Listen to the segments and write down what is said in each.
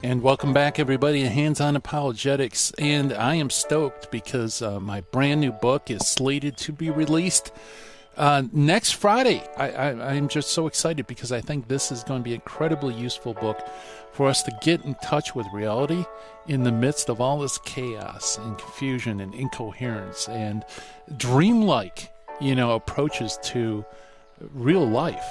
And welcome back, everybody, to Hands-On Apologetics. And I am stoked because my brand new book is slated to be released next Friday. I'm just so excited because I think this is going to be an incredibly useful book for us to get in touch with reality in the midst of all this chaos and confusion and incoherence and dreamlike, approaches to real life.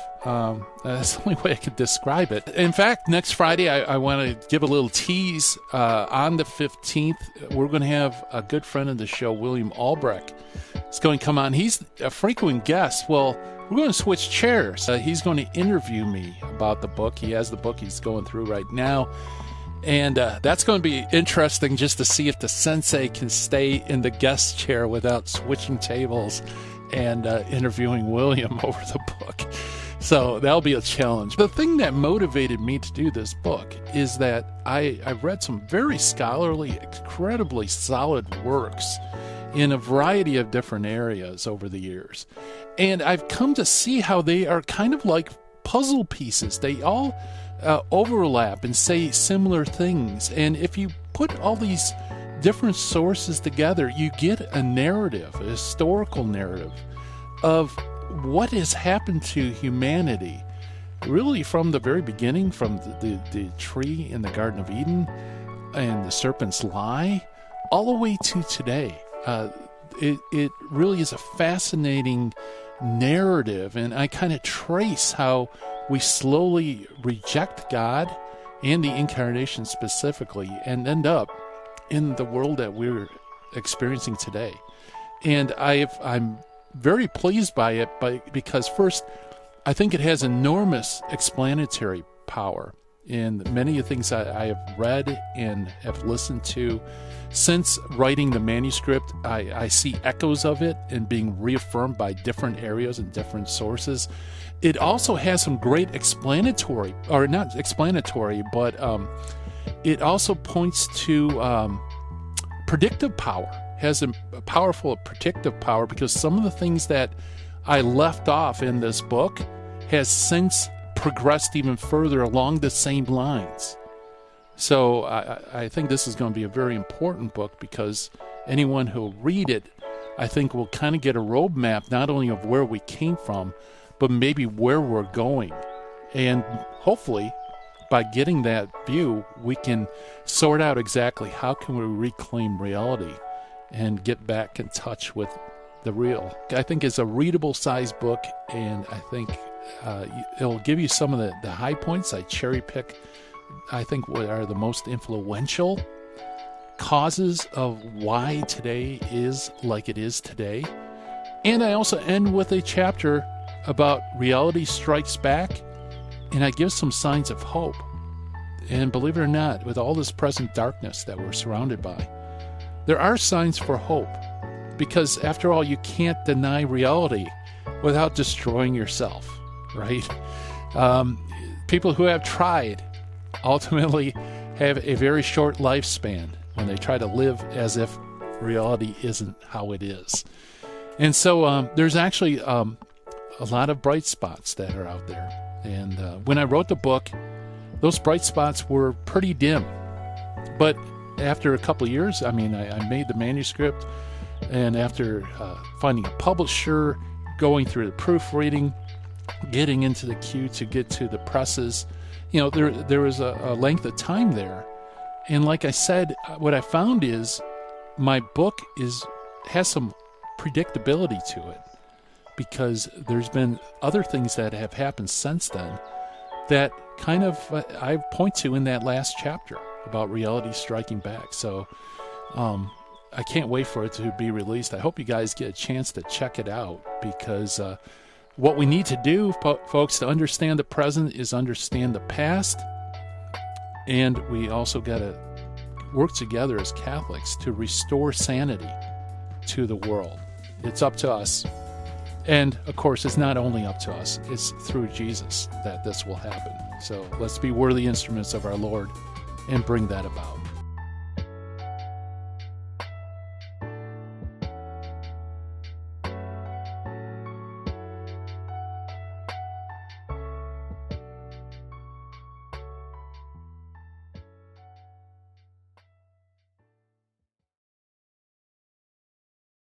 That's the only way I could describe it. In fact, next Friday, I want to give a little tease. On the 15th, we're going to have a good friend of the show, William Albrecht. He's going to come on. He's a frequent guest. Well, we're going to switch chairs. He's going to interview me about the book. He has the book he's going through right now. And that's going to be interesting just to see if the sensei can stay in the guest chair without switching tables and interviewing William over the book. So that'll be a challenge. The thing that motivated me to do this book is that I've read some very scholarly, incredibly solid works in a variety of different areas over the years. And I've come to see how they are kind of like puzzle pieces. They all overlap and say similar things. And if you put all these different sources together, you get a narrative, a historical narrative of what has happened to humanity, really from the very beginning, from the tree in the Garden of Eden and the serpent's lie, all the way to today. It really is a fascinating narrative, and I kind of trace how we slowly reject God and the incarnation specifically and end up in the world that we're experiencing today. And I'm very pleased by it because, first, I think it has enormous explanatory power in many of the things I have read and have listened to. Since writing the manuscript, I see echoes of it and being reaffirmed by different areas and different sources. It also has some great explanatory, or not explanatory, but it also points to predictive power, has a powerful predictive power, because some of the things that I left off in this book has since progressed even further along the same lines. So I think this is going to be a very important book, because anyone who'll read it, I think, will kind of get a roadmap not only of where we came from, but maybe where we're going. And hopefully, by getting that view, we can sort out exactly how can we reclaim reality and get back in touch with the real. I think it's a readable size book, and I think it'll give you some of the high points. I cherry pick, I think, what are the most influential causes of why today is like it is today. And I also end with a chapter about reality strikes back, and I give some signs of hope. And believe it or not, with all this present darkness that we're surrounded by, there are signs for hope, because after all, you can't deny reality without destroying yourself, right? People who have tried ultimately have a very short lifespan when they try to live as if reality isn't how it is. And so there's actually a lot of bright spots that are out there. And when I wrote the book, those bright spots were pretty dim. But after a couple of years, I made the manuscript, and after finding a publisher, going through the proofreading, getting into the queue to get to the presses, there was a length of time there. And like I said, what I found is my book has some predictability to it, because there's been other things that have happened since then that kind of I point to in that last chapter about reality striking back. So I can't wait for it to be released. I hope you guys get a chance to check it out, because what we need to do, folks, to understand the present is understand the past. And we also got to work together as Catholics to restore sanity to the world. It's up to us. And, of course, it's not only up to us. It's through Jesus that this will happen. So let's be worthy instruments of our Lord and bring that about.